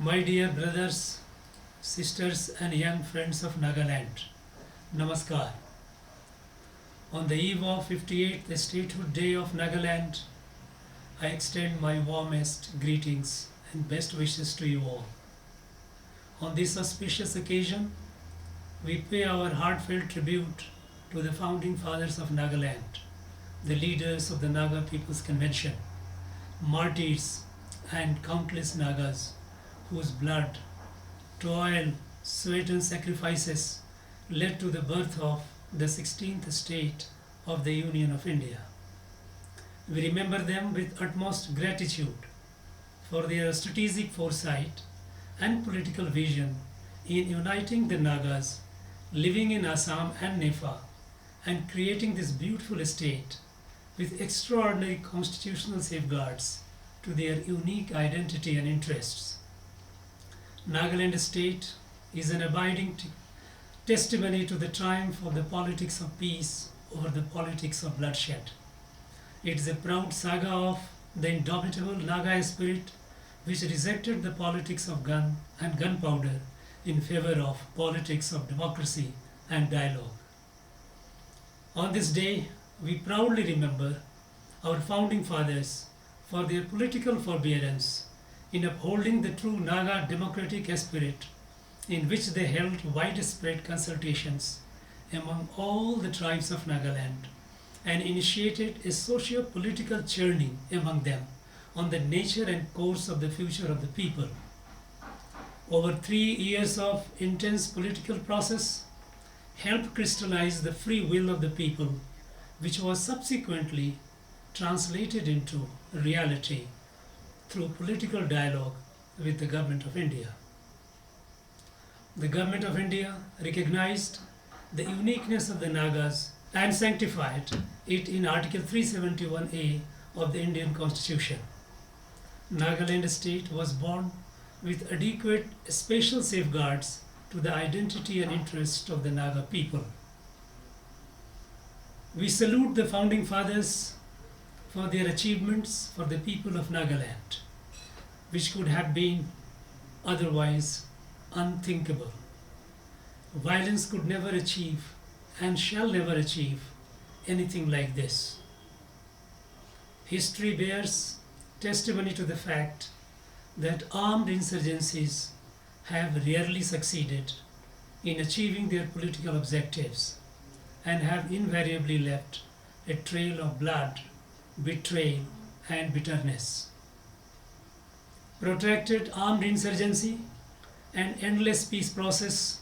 My dear brothers, sisters, and young friends of Nagaland, Namaskar. On the eve of 58th Statehood Day of Nagaland, I extend my warmest greetings and best wishes to you all. On this auspicious occasion, we pay our heartfelt tribute to the founding fathers of Nagaland, the leaders of the Naga People's Convention, martyrs, and countless Nagas whose blood, toil, sweat, and sacrifices led to the birth of the 16th state of the Union of India. We remember them with utmost gratitude for their strategic foresight and political vision in uniting the Nagas living in Assam and Nepal and creating this beautiful state with extraordinary constitutional safeguards to their unique identity and interests. Nagaland state is an abiding testimony to the triumph of the politics of peace over the politics of bloodshed. It is a proud saga of the indomitable Naga spirit which rejected the politics of gun and gunpowder in favor of politics of democracy and dialogue. On this day, we proudly remember our founding fathers for their political forbearance in upholding the true Naga democratic spirit in which they held widespread consultations among all the tribes of Nagaland and initiated a socio-political churning among them on the nature and course of the future of the people. Over 3 years of intense political process helped crystallize the free will of the people, which was subsequently translated into reality through political dialogue with the Government of India. The Government of India recognized the uniqueness of the Nagas and sanctified it in Article 371A of the Indian Constitution. Nagaland state was born with adequate special safeguards to the identity and interest of the Naga people. We salute the founding fathers for their achievements for the people of Nagaland, which could have been otherwise unthinkable. Violence could never achieve and shall never achieve anything like this. History bears testimony to the fact that armed insurgencies have rarely succeeded in achieving their political objectives and have invariably left a trail of blood, betrayal, and bitterness. Protracted armed insurgency and endless peace process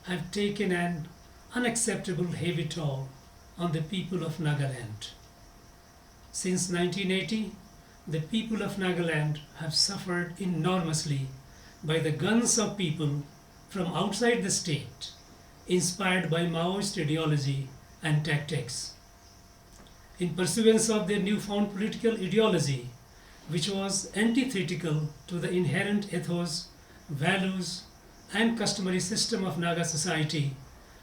have taken an unacceptable heavy toll on the people of Nagaland. Since 1980, the people of Nagaland have suffered enormously by the guns of people from outside the state, inspired by Maoist ideology and tactics. In pursuance of their newfound political ideology, which was antithetical to the inherent ethos, values, and customary system of Naga society,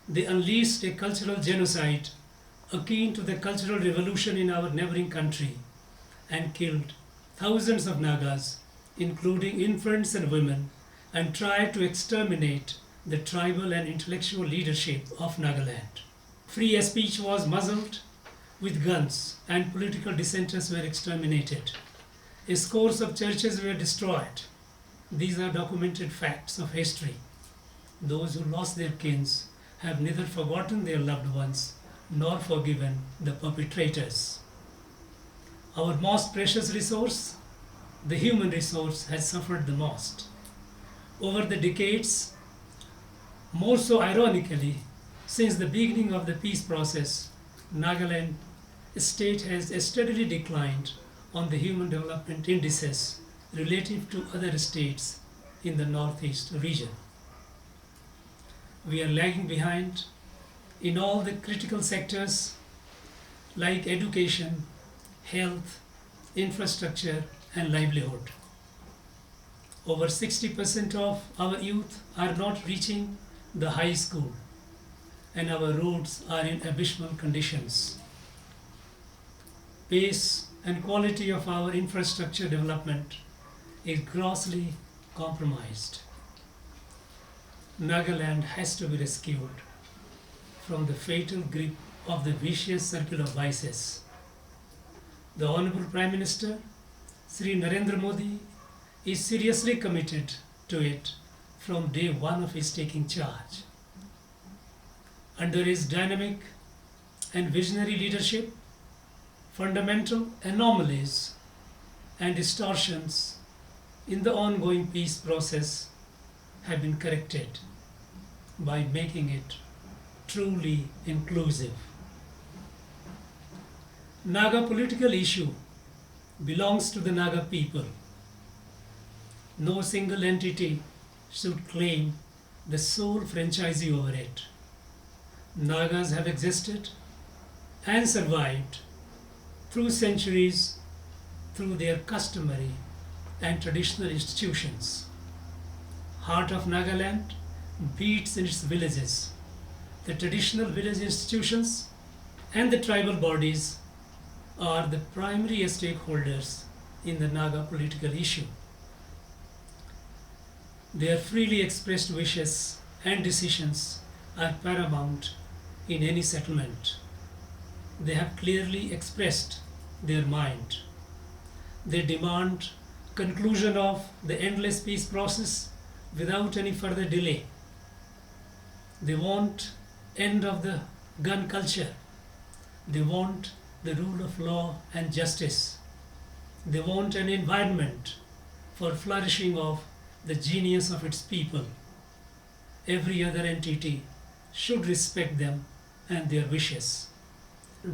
they unleashed a cultural genocide akin to the cultural revolution in our neighboring country and killed thousands of Nagas, including infants and women, and tried to exterminate the tribal and intellectual leadership of Nagaland. Free speech was muzzled with guns and political dissenters were exterminated. Scores of churches were destroyed. These are documented facts of history. Those who lost their kins have neither forgotten their loved ones nor forgiven the perpetrators. Our most precious resource, the human resource, has suffered the most. Over the decades, more so ironically, since the beginning of the peace process, Nagaland state has steadily declined on the human development indices relative to other states in the northeast region. We are lagging behind in all the critical sectors like education, health, infrastructure, and livelihood. Over 60% of our youth are not reaching the high school, and our roads are in abysmal conditions. Pace and quality of our infrastructure development is grossly compromised. Nagaland has to be rescued from the fatal grip of the vicious circle of vices. The Honorable Prime Minister, Sri Narendra Modi, is seriously committed to it from day one of his taking charge. Under his dynamic and visionary leadership, fundamental anomalies and distortions in the ongoing peace process have been corrected by making it truly inclusive. Naga political issue belongs to the Naga people. No single entity should claim the sole franchisee over it. Nagas have existed and survived through centuries through their customary and traditional institutions. Heart of Nagaland beats in its villages. The traditional village institutions and the tribal bodies are the primary stakeholders in the Naga political issue. Their freely expressed wishes and decisions are paramount in any settlement. They have clearly expressed their mind. They demand conclusion of the endless peace process without any further delay. They want end of the gun culture. They want the rule of law and justice. They want an environment for flourishing of the genius of its people. Every other entity should respect them and their wishes.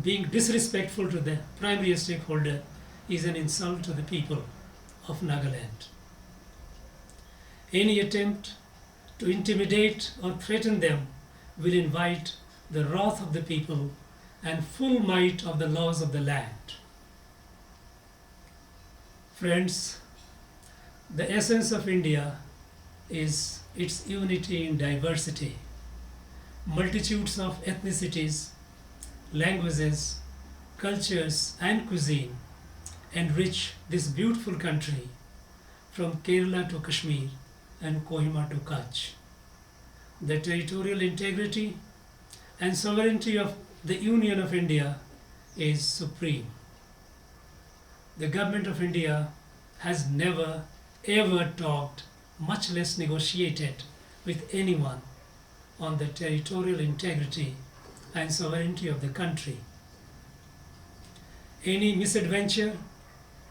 Being disrespectful to the primary stakeholder is an insult to the people of Nagaland. Any attempt to intimidate or threaten them will invite the wrath of the people and full might of the laws of the land. Friends, the essence of India is its unity in diversity. Multitudes of ethnicities, languages, cultures, and cuisine enrich this beautiful country from Kerala to Kashmir and Kohima to Kutch. The territorial integrity and sovereignty of the Union of India is supreme. The Government of India has never ever talked, much less negotiated with anyone on the territorial integrity and sovereignty of the country. Any misadventure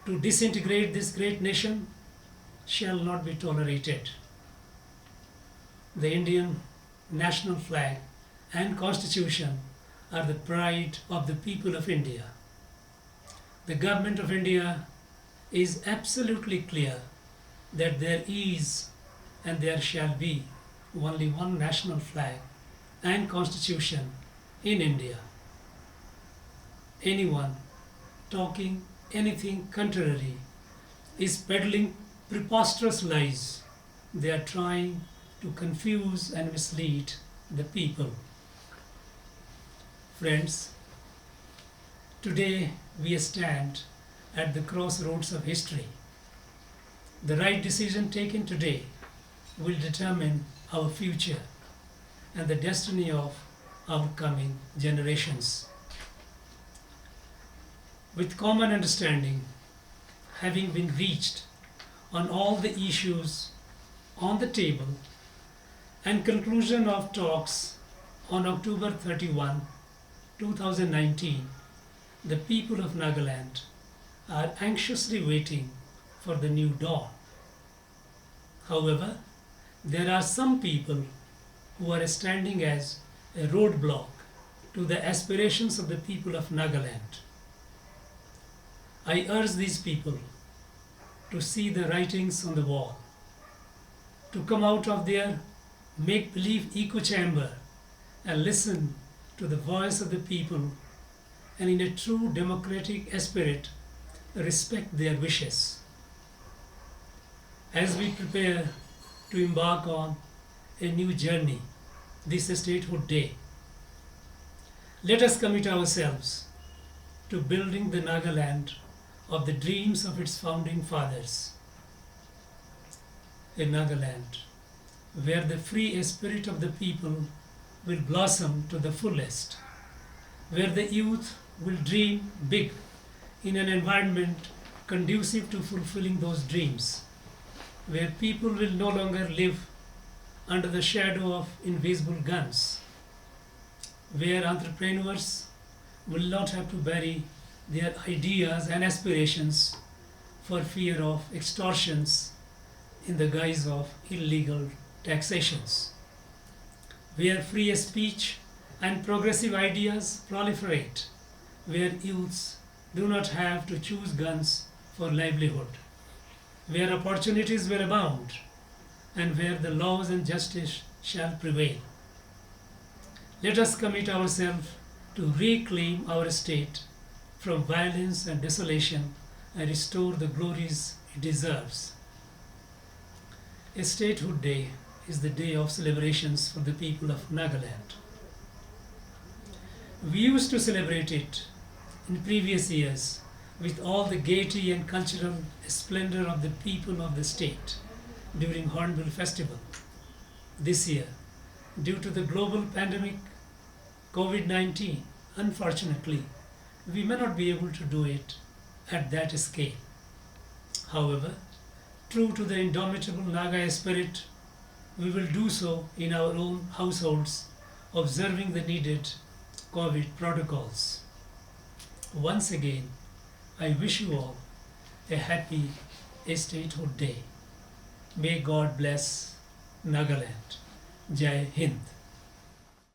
to disintegrate this great nation shall not be tolerated. The Indian national flag and constitution are the pride of the people of India. The Government of India is absolutely clear that there is and there shall be only one national flag and constitution in India. Anyone talking anything contrary is peddling preposterous lies. They are trying to confuse and mislead the people. Friends, today we stand at the crossroads of history. The right decision taken today will determine our future and the destiny of our coming generations. With common understanding having been reached on all the issues on the table and conclusion of talks on October 31, 2019, the people of Nagaland are anxiously waiting for the new dawn. However, there are some people who are standing as a roadblock to the aspirations of the people of Nagaland. I urge these people to see the writings on the wall, to come out of their make-believe echo chamber and listen to the voice of the people, and in a true democratic spirit respect their wishes. As we prepare to embark on a new journey this statehood day, let us commit ourselves to building the Nagaland of the dreams of its founding fathers. a Nagaland where the free spirit of the people will blossom to the fullest, where the youth will dream big in an environment conducive to fulfilling those dreams, where people will no longer live under the shadow of invisible guns, where entrepreneurs will not have to bury their ideas and aspirations for fear of extortions in the guise of illegal taxations, where free speech and progressive ideas proliferate, where youths do not have to choose guns for livelihood, where opportunities will abound, and where the laws and justice shall prevail. Let us commit ourselves to reclaim our state from violence and desolation and restore the glories it deserves. A statehood day is the day of celebrations for the people of Nagaland. We used to celebrate it in previous years with all the gaiety and cultural splendor of the people of the state during Hornbill Festival. This year, due to the global pandemic COVID-19, unfortunately, we may not be able to do it at that scale. However, true to the indomitable Naga spirit, we will do so in our own households, observing the needed COVID protocols. Once again, I wish you all a happy Statehood Day. May God bless Nagaland. Jai Hind.